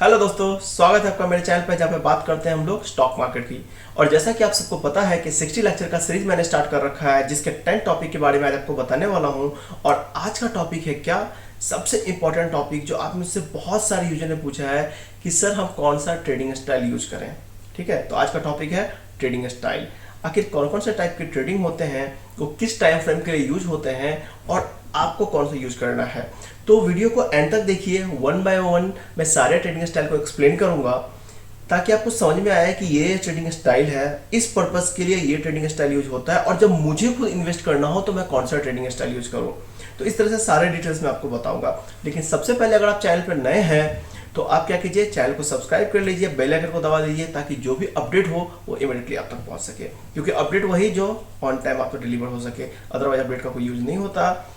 Hello दोस्तों, स्वागत है आपका मेरे चैनल पर जहाँ पे बात करते हैं हम लोग स्टॉक मार्केट की। और जैसा कि आप सबको पता है कि 60 लेक्चर का सीरीज मैंने स्टार्ट कर रखा है, जिसके 10 टॉपिक के बारे में आज आपको बताने वाला हूँ। और आज का टॉपिक है क्या, सबसे इंपॉर्टेंट टॉपिक जो आप मुझसे बहुत सारे यूजर ने पूछा है कि सर हम कौन सा ट्रेडिंग स्टाइल यूज करें। ठीक है, तो आज का टॉपिक है ट्रेडिंग स्टाइल। आखिर कौन कौन से टाइप के ट्रेडिंग होते हैं, वो किस टाइम फ्रेम के लिए यूज होते हैं और आपको कौन सा यूज करना है। तो वीडियो को एंड तक देखिए, वन बाय वन मैं सारे ट्रेडिंग स्टाइल को एक्सप्लेन करूंगा ताकि आपको समझ में आए कि ये ट्रेडिंग स्टाइल है, इस पर्पस के लिए ये ट्रेडिंग स्टाइल यूज होता है, और जब मुझे खुद इन्वेस्ट करना हो तो मैं कौन सा ट्रेडिंग स्टाइल यूज करूं। तो इस तरह से सारे डिटेल्स मैं आपको बताऊंगा। लेकिन सबसे पहले अगर आप चैनल पर नए हैं तो आप क्या कीजिए, चैनल को सब्सक्राइब कर लीजिए, बेल आइकन को दबा दीजिए ताकि जो भी अपडेट हो वो इमीडिएटली आप तक पहुंच सके। क्योंकि अपडेट वही जो ऑन टाइम आपको डिलीवर हो सके, अदरवाइज अपडेट का कोई यूज नहीं होता।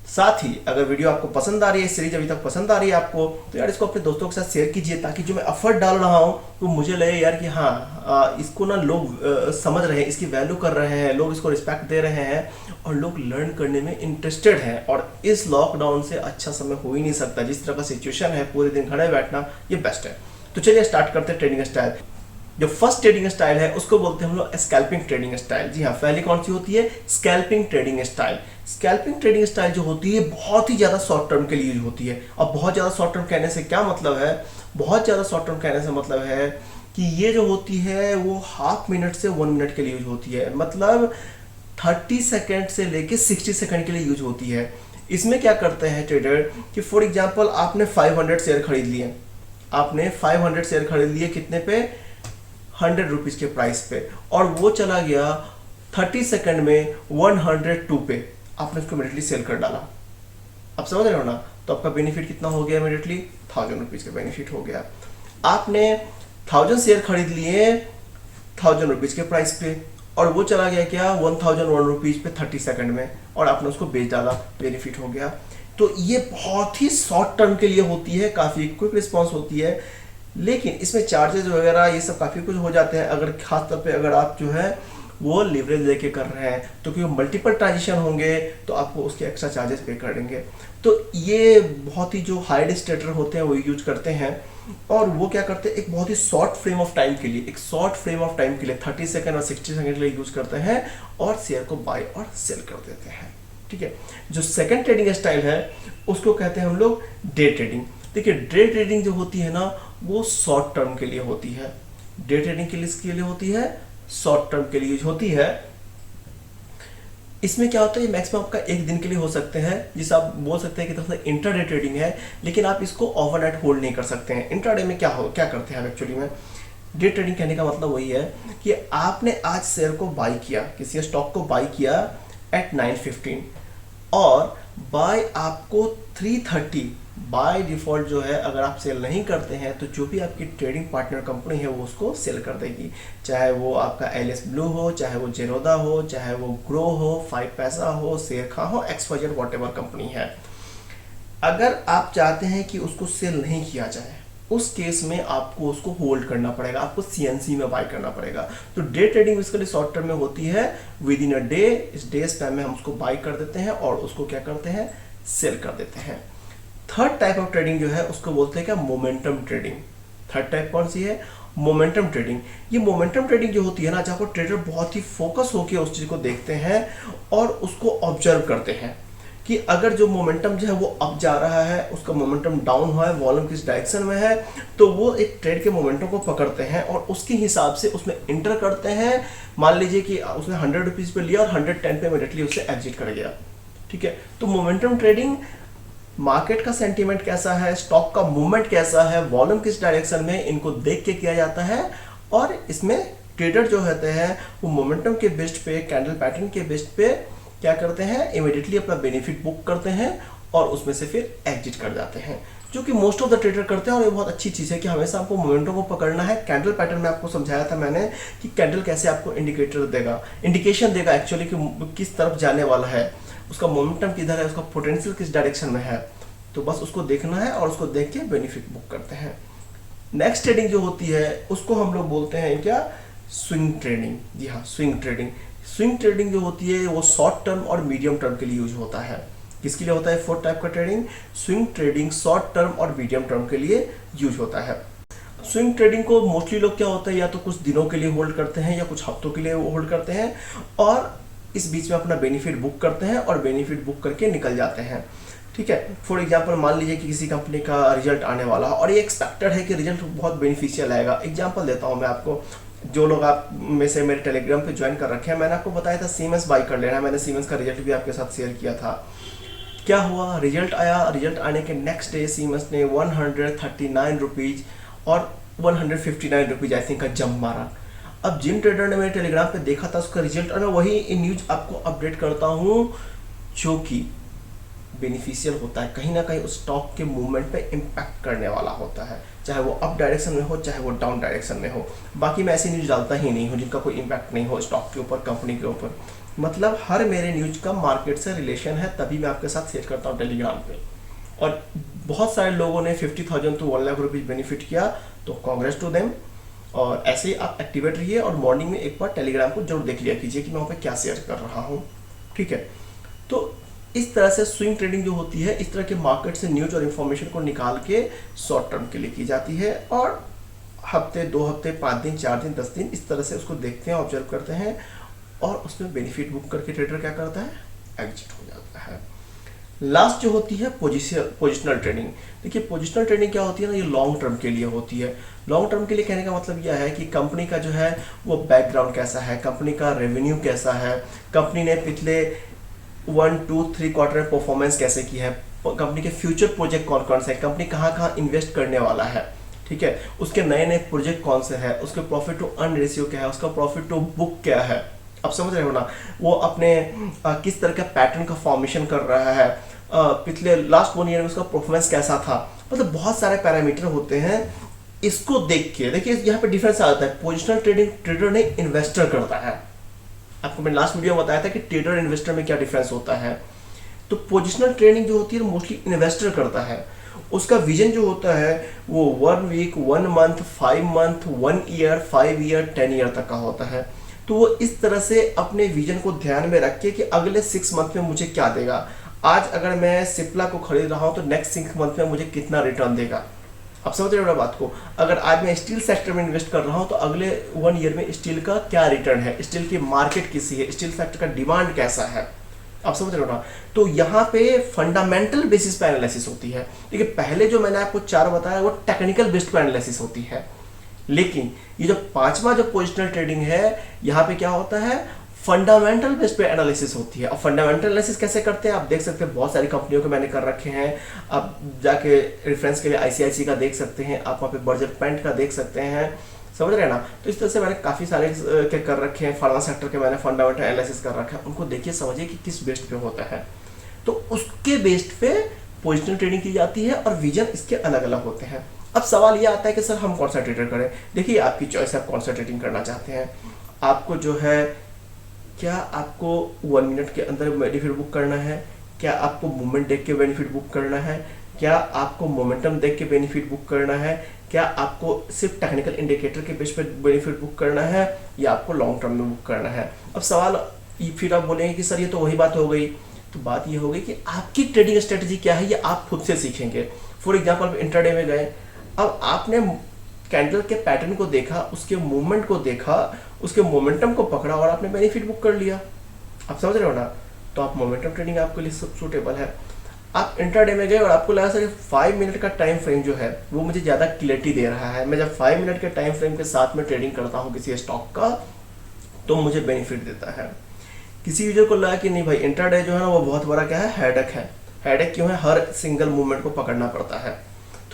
साथ ही अगर वीडियो आपको पसंद आ रही है, सीरीज अभी तक पसंद आ रही है आपको, तो यार इसको अपने दोस्तों के साथ शेयर कीजिए ताकि जो मैं एफर्ट डाल रहा हूँ तो मुझे लगे यार कि हाँ, इसको ना लोग समझ रहे हैं, इसकी वैल्यू कर रहे हैं, लोग इसको रिस्पेक्ट दे रहे हैं और लोग लर्न करने में इंटरेस्टेड हैं। और इस लॉकडाउन से अच्छा समय हो ही नहीं सकता। जिस तरह का सिचुएशन है, पूरे दिन खड़े बैठना ये बेस्ट है। तो चलिए स्टार्ट करते हैं ट्रेडिंग स्टाइल। जो फर्स्ट ट्रेडिंग स्टाइल है उसको बोलते हैं हम लोग स्कैल्पिंग ट्रेडिंग स्टाइल। जी हाँ, पहली कौन सी होती है, scalping trading style. Scalping trading style जो होती है बहुत ही ज्यादा शॉर्ट टर्म के लिए यूज होती है। अब बहुत ज्यादा शॉर्ट टर्म कहने से क्या मतलब है, बहुत ज्यादा शॉर्ट टर्म कहने से मतलब है कि ये जो होती है वो हाफ मिनट से 1 मिनट के लिए यूज होती है। मतलब 30 सेकेंड से लेके 60 सेकेंड के लिए यूज होती है। इसमें क्या करते हैं ट्रेडर कि फॉर एग्जाम्पल आपने 500 शेयर खरीद लिए, आपने 500 शेयर खरीद लिए कितने पे, 100 रुपीज के प्राइस पे, और वो चला गया 30 सेकंड में 102 पे, आपने उसको इमीडिएटली सेल कर डाला। आप समझ रहे हो ना, तो आपका बेनिफिट कितना हो गया, इमीडिएटली 1000 रुपीज का बेनिफिट हो गया। आपने 1000 शेयर खरीद लिए 1000 रुपीज के प्राइस पे, और वो चला गया क्या 1001 रुपीज पे 30 सेकंड में, और आपने उसको बेच डाला, बेनिफिट हो गया। तो ये बहुत ही शॉर्ट टर्म के लिए होती है, काफी क्विक रिस्पॉन्स होती है। लेकिन इसमें चार्जेस वगैरह ये सब काफ़ी कुछ हो जाते हैं। अगर खास तौर पे अगर आप जो है वो लिवरेज लेके कर रहे हैं तो क्योंकि मल्टीपल ट्रांजेक्शन होंगे तो आपको उसके एक्स्ट्रा चार्जेस पे कर देंगे। तो ये बहुत ही जो हाई रिस्क ट्रेडर होते हैं वो यूज करते हैं। और वो क्या करते हैं, एक बहुत ही शॉर्ट फ्रेम ऑफ टाइम के लिए, एक शॉर्ट फ्रेम ऑफ टाइम के लिए 30 सेकंड और 60 सेकंड के लिए यूज करते हैं और शेयर को बाय और सेल कर देते हैं। ठीक है, जो सेकंड ट्रेडिंग स्टाइल है उसको कहते हैं हम लोग डे ट्रेडिंग। देखिए, डे ट्रेडिंग जो होती है ना वो शॉर्ट टर्म के लिए होती है। डे ट्रेडिंग के लिए इसके लिए होती है, शॉर्ट टर्म के लिए यूज होती है। इसमें क्या होता है, मैक्सिमम आपका एक दिन के लिए हो सकते हैं, जिसे आप बोल सकते हैं कि थोड़ा सा इंट्राडे ट्रेडिंग है, लेकिन आप इसको ओवरनाइट होल्ड नहीं कर सकते हैं। इंट्राडे में क्या करते हैं एक्चुअली में, डे ट्रेडिंग कहने का मतलब वही है कि आपने आज शेयर को बाई किया, किसी स्टॉक को बाई किया एट 9:15 और बाय आपको 3:30 बाय डिफॉल्ट जो है, अगर आप सेल नहीं करते हैं तो जो भी आपकी ट्रेडिंग पार्टनर कंपनी है वो उसको सेल कर देगी। चाहे वो आपका एलएस ब्लू हो, चाहे वो जेरोदा हो, चाहे वो ग्रो हो, 5 पैसा हो, शेरखा हो, XYZ व्हाटएवर कंपनी है। अगर आप चाहते हैं कि उसको सेल नहीं किया जाए, उस केस में आपको उसको होल्ड करना पड़ेगा, आपको CNC में बाय करना पड़ेगा। तो day trading basically short term में होती है, विद इन अ डे, इस डे स्पैन में हम उसको बाय कर देते हैं और उसको क्या करते हैं, सेल कर देते हैं। थर्ड टाइप ऑफ ट्रेडिंग जो है उसको बोलते हैं क्या, मोमेंटम ट्रेडिंग। थर्ड टाइप कौन सी है, मोमेंटम ट्रेडिंग। ये मोमेंटम ट्रेडिंग जो होती है ना, जहाँ पर ट्रेडर बहुत ही फोकस होकर उस चीज को देखते हैं और उसको ऑब्जर्व करते हैं कि अगर जो मोमेंटम जो है वो अप जा रहा है, उसका मोमेंटम डाउन हुआ है, वॉल्यूम किस डायरेक्शन में है, तो वो एक ट्रेड के मोमेंटम को पकड़ते हैं और उसके हिसाब से उसमें इंटर करते हैं। मान लीजिए कि उसने 100 रुपीज पे लिया और 110 पे इमीडिएटली उसे एग्जिट कर गया। ठीक है, तो मोमेंटम ट्रेडिंग, मार्केट का सेंटीमेंट कैसा है, स्टॉक का मूवमेंट कैसा है, वॉल्यूम किस डायरेक्शन में, इनको देख के किया जाता है। और इसमें ट्रेडर जो होते हैं वो मोमेंटम के बेस्ड पे, कैंडल पैटर्न के बेस्ड पे क्या करते हैं, इमीडिएटली अपना बेनिफिट बुक करते हैं और उसमें से फिर एग्जिट कर जाते हैं, जो कि मोस्ट ऑफ द ट्रेडर करते हैं। और ये बहुत अच्छी चीज़ है कि हमेशा आपको मोमेंटम को पकड़ना है। कैंडल पैटर्न में आपको समझाया था मैंने कि कैंडल कैसे आपको इंडिकेटर देगा, इंडिकेशन देगा एक्चुअली कि किस तरफ जाने वाला है, उसका मोमेंटम किधर है, उसका पोटेंशियल किस डायरेक्शन में है। तो बस उसको देखना है और उसको देख के बेनिफिट बुक करते हैं। नेक्स्ट ट्रेडिंग जो होती है उसको हम लोग बोलते हैं क्या, स्विंग ट्रेडिंग। जी हाँ, स्विंग ट्रेडिंग। स्विंग ट्रेडिंग जो होती है वो शॉर्ट टर्म और मीडियम टर्म के लिए यूज होता है। किसके लिए होता है फोर्थ टाइप का trading? Swing trading short term और मीडियम टर्म के लिए यूज होता है। स्विंग ट्रेडिंग को मोस्टली लोग क्या होता है या तो कुछ दिनों के लिए होल्ड करते हैं या कुछ हफ्तों के लिए होल्ड करते हैं और इस बीच में अपना बेनिफिट बुक करते हैं और बेनिफिट बुक करके निकल जाते हैं। ठीक है, फॉर एग्जांपल मान लीजिए कि किसी कंपनी का रिजल्ट आने वाला है और ये एक्सपेक्टेड है कि रिजल्ट बहुत बेनिफिशियल आएगा। एग्जांपल देता हूँ मैं आपको, जो लोग आप में से मेरे टेलीग्राम पे ज्वाइन कर रखे हैं, मैंने आपको बताया था सीमेंस बाई कर लेना है। मैंने सीमेंस का रिजल्ट भी आपके साथ शेयर किया था। क्या हुआ, रिजल्ट आया, रिजल्ट आने के नेक्स्ट डे सीमेंस ने 139 रुपीज़ और 159 रुपीज़ आई थिंक का जंप मारा। अब जिन ट्रेडर ने मेरे टेलीग्राम पे देखा था उसका रिजल्ट, और मैं वही न्यूज आपको अपडेट करता हूँ जो कि बेनिफिशियल होता है, कहीं ना कहीं उस स्टॉक के मूवमेंट पे इम्पैक्ट करने वाला होता है, चाहे वो अप डायरेक्शन में हो चाहे वो डाउन डायरेक्शन में हो। बाकी मैं ऐसी न्यूज डालता ही नहीं हूँ जिनका कोई इम्पैक्ट नहीं हो स्टॉक के ऊपर, कंपनी के ऊपर। मतलब हर मेरे न्यूज का मार्केट से रिलेशन है, तभी मैं आपके साथ शेयर करता हूँ टेलीग्राम पे। और बहुत सारे लोगों ने 50,000 to 1 लाख रुपीज़ बेनिफिट किया, तो कांग्रेस टू देम। और ऐसे ही आप एक्टिवेट रहिए और मॉर्निंग में एक बार टेलीग्राम को जरूर देख लिया कीजिए कि मैं वहाँ पे क्या शेयर कर रहा हूँ। ठीक है, तो इस तरह से स्विंग ट्रेडिंग जो होती है, इस तरह के मार्केट से न्यूज और इन्फॉर्मेशन को निकाल के शॉर्ट टर्म के लिए की जाती है और हफ्ते, 2 हफ्ते, 5 दिन, 4 दिन, 10 दिन इस तरह से उसको देखते हैं, ऑब्जर्व करते हैं और उसमें बेनिफिट बुक करके ट्रेडर क्या करता है, एग्जिट हो जाता है। लास्ट जो होती है पोजिशनल ट्रेडिंग। देखिए पोजिशनल ट्रेडिंग क्या होती है ना, ये लॉन्ग टर्म के लिए होती है। लॉन्ग टर्म के लिए कहने का मतलब यह है कि कंपनी का जो है वो बैकग्राउंड कैसा है, कंपनी का रेवेन्यू कैसा है, कंपनी ने पिछले 1, 2, 3 क्वार्टर में परफॉर्मेंस कैसे की है, कंपनी के फ्यूचर प्रोजेक्ट कौन कौन से हैं, कंपनी कहाँ कहाँ इन्वेस्ट करने वाला है। ठीक है, उसके नए नए प्रोजेक्ट कौन से हैं, उसके प्रॉफिट टू अर्न रेशियो क्या है, उसका प्रॉफिट टू बुक क्या है, आप समझ रहे हो ना। वो अपने किस तरह का पैटर्न का फॉर्मेशन कर रहा है, पिछले लास्ट 1 ईयर में उसका परफॉर्मेंस कैसा था। मतलब बहुत सारे पैरामीटर होते हैं, इसको देख के देखिए यहाँ पे डिफरेंस आता है। पोजिशनल ट्रेडिंग ट्रेडर नहीं, इन्वेस्टर करता है। आपको मैंने लास्ट वीडियो में बताया था कि ट्रेडर इन्वेस्टर में क्या डिफरेंस होता है। तो पोजिशनल ट्रेडिंग जो होती है मोस्टली इन्वेस्टर करता है। उसका विजन जो होता है वो 1 week, 1 month, 5 month, 1 year, 5 year, 10 year तक का होता है। तो वो इस तरह से अपने विजन को ध्यान में रख के कि अगले 6 मंथ में मुझे क्या देगा। आज अगर मैं सिप्ला को खरीद रहा हूँ तो नेक्स्ट 6 मंथ में मुझे कितना रिटर्न देगा। आप समझ रहे हो ना बात को। अगर आज मैं स्टील सेक्टर में इन्वेस्ट कर रहा हूँ तो अगले 1 ईयर में स्टील का क्या रिटर्न है, स्टील की मार्केट कैसी है, स्टील सेक्टर का डिमांड कैसा है, आप समझ रहे हो ना। तो यहाँ पे फंडामेंटल बेसिस पे एनालिसिस होती है। देखिए पहले जो मैंने आपको 4 बताया वो टेक्निकल बेस्ड पे एनालिसिस होती है, लेकिन ये जो 5वां जो पोजिशनल ट्रेडिंग है, यहाँ पे क्या होता है, फंडामेंटल बेस्ड पे एनालिसिस होती है। और फंडामेंटल एनालिसिस कैसे करते हैं आप देख सकते हैं, बहुत सारी कंपनियों के मैंने कर रखे हैं। आप जाके रेफरेंस के लिए ICICI का देख सकते हैं, आप वहाँ पे बर्जर पेंट का देख सकते हैं, समझ रहे हैं ना। तो इस तरह से मैंने काफ़ी सारे के कर रखे हैं। फार्मा सेक्टर के मैंने फंडामेंटल एनालिसिस कर रखा है, उनको देखिए समझिए कि किस बेस्ड पे होता है। तो उसके बेस्ड पे पोजिशनल ट्रेडिंग की जाती है और विजन इसके अलग अलग होते हैं। अब सवाल ये आता है कि सर हम कौन सा ट्रेडर करें। देखिए आपकी चॉइस है, आप कौन सा ट्रेडिंग करना चाहते हैं। आपको जो है, क्या आपको 1 मिनट के अंदर बेनिफिट बुक करना है, क्या आपको मूवमेंट देख के बेनिफिट बुक करना है, क्या आपको मोमेंटम देख के बेनिफिट बुक करना है, क्या आपको सिर्फ टेक्निकल इंडिकेटर के बेस पे बेनिफिट बुक करना है, या आपको लॉन्ग टर्म में बुक करना है। अब सवाल फिर आप बोलेंगे कि सर ये तो वही बात हो गई। तो बात ये हो गई कि आपकी ट्रेडिंग स्ट्रेटजी क्या है, ये आप खुद से सीखेंगे। फॉर एग्जाम्पल इंट्राडे में गए, अब आपने कैंडल के पैटर्न को देखा, उसके मूवमेंट को देखा, उसके मोमेंटम को पकड़ा और आपने बेनिफिट बुक कर लिया। आप समझ रहे हो ना। तो आप मोमेंटम ट्रेडिंग आपके लिए सूटेबल है। आप इंट्राडे में गए और आपको लगा सर 5 मिनट का टाइम फ्रेम जो है वो मुझे ज़्यादा क्लियरिटी दे रहा है, मैं जब 5 मिनट के टाइम फ्रेम के साथ में ट्रेडिंग करता हूँ किसी स्टॉक का तो मुझे बेनिफिट देता है। किसी यूजर को लगा कि नहीं भाई इंट्राडे जो है ना वो बहुत बड़ा क्या है, हेडेक है। हेडेक क्यों है, हर सिंगल मूवमेंट को पकड़ना पड़ता है।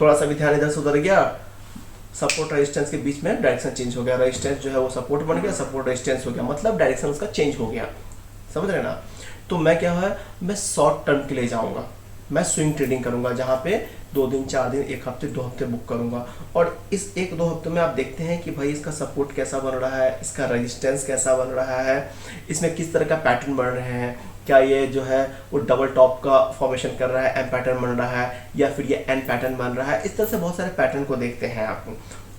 थोड़ा सा भी ध्यान इधर से उधर गया, सपोर्ट रेजिस्टेंस के बीच में डायरेक्शन चेंज हो गया, रेजिस्टेंस जो है वो सपोर्ट बन गया, सपोर्ट रेजिस्टेंस हो गया, मतलब डायरेक्शन उसका चेंज हो गया, समझ रहे ना। तो मैं क्या है, मैं शॉर्ट टर्म के लिए जाऊंगा, मैं स्विंग ट्रेडिंग करूंगा जहां पे 2 दिन, 4 दिन, 1 हफ्ते, 2 हफ्ते बुक करूंगा। और इस 1-2 हफ्ते में आप देखते हैं कि भाई इसका सपोर्ट कैसा बन रहा है, इसका रेजिस्टेंस कैसा बन रहा है, इसमें किस तरह का पैटर्न बन रहे हैं, क्या ये जो है वो डबल टॉप का फॉर्मेशन कर रहा है, एम पैटर्न बन रहा है, या फिर ये एन पैटर्न बन रहा है। इस तरह से बहुत सारे पैटर्न को देखते हैं आप।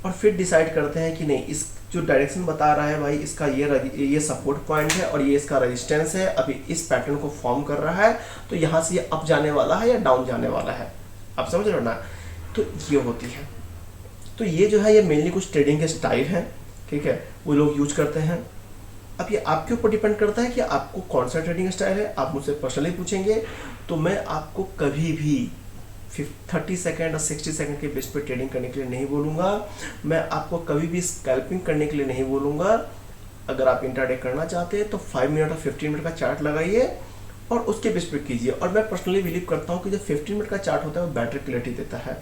और फिर डिसाइड करते हैं कि नहीं, इस जो डायरेक्शन बता रहा है भाई इसका ये सपोर्ट पॉइंट है और ये इसका रेजिस्टेंस है, अभी इस पैटर्न को फॉर्म कर रहा है, तो यहाँ से ये अप जाने वाला है या डाउन जाने वाला है। आप समझ रहे हो ना। तो ये होती है, तो ये जो है ये मेनली कुछ ट्रेडिंग के स्टाइल हैं, ठीक है, वो लोग यूज करते हैं। अब ये आपके ऊपर डिपेंड करता है कि आपको कौन सा ट्रेडिंग स्टाइल है। आप मुझसे पर्सनली पूछेंगे तो मैं आपको कभी भी 30 सेकेंड और 60 सेकेंड के बेस पे ट्रेडिंग करने के लिए नहीं बोलूँगा। मैं आपको कभी भी स्कैल्पिंग करने के लिए नहीं बोलूँगा। अगर आप इंट्राडे करना चाहते हैं तो 5 मिनट और 15 मिनट का चार्ट लगाइए और उसके बेस पे कीजिए। और मैं पर्सनली बिलीव करता हूँ कि जो 15 मिनट का चार्ट होता है वो बेटर क्लैरिटी देता है।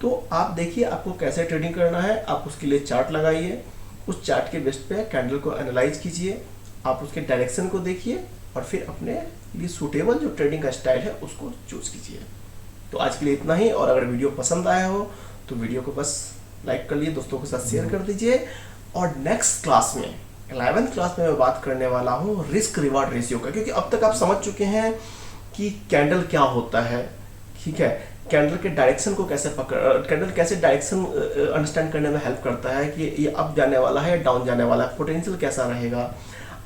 तो आप देखिए आपको कैसे ट्रेडिंग करना है, आप उसके लिए चार्ट लगाइए, उस चार्ट के बेस पे कैंडल को एनालाइज कीजिए, आप उसके डायरेक्शन को देखिए और फिर अपने लिए सूटेबल जो ट्रेडिंग का स्टाइल है उसको चूज कीजिए। तो आज के लिए इतना ही, और अगर वीडियो पसंद आया हो तो वीडियो को बस लाइक कर लिए, दोस्तों के साथ शेयर कर दीजिए। और नेक्स्ट क्लास में 11th क्लास में मैं बात करने वाला हूँ रिस्क रिवार्ड रेशियो का, क्योंकि अब तक आप समझ चुके हैं कि कैंडल क्या होता है, ठीक है, कैंडल के डायरेक्शन को कैसे कैंडल कैसे डायरेक्शन अंडरस्टैंड करने में हेल्प करता है कि ये अप जाने वाला है डाउन जाने वाला है, पोटेंशियल कैसा रहेगा।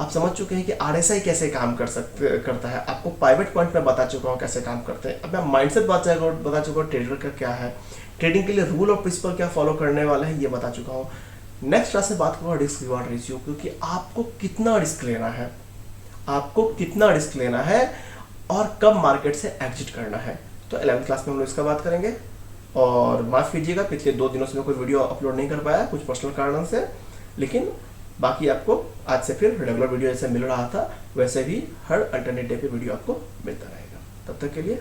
आप समझ चुके हैं कि आरएसआई कैसे काम करता है, आपको पाइवट पॉइंट में बता चुका हूँ कैसे काम करते हैं। अब मैं माइंडसेट बता चुका हूँ ट्रेडर का क्या है, ट्रेडिंग के लिए रूल और प्रिंसिपल क्या फॉलो करने वाला है ये बता चुका हूँ। नेक्स्ट क्लास में बात करूँगा रिस्क रिवार्ड रेशियो, क्योंकि आपको कितना रिस्क लेना है, आपको कितना रिस्क लेना है और कब मार्केट से एग्जिट करना है। तो 11th क्लास में हम लोग इसका बात करेंगे। और माफ़ कीजिएगा पिछले 2 दिनों से मैं कोई वीडियो अपलोड नहीं कर पाया कुछ पर्सनल कारणों से, लेकिन बाकी आपको आज से फिर रेगुलर वीडियो जैसे मिल रहा था वैसे भी हर अल्टरनेट डे पे वीडियो आपको मिलता रहेगा। तब तक के लिए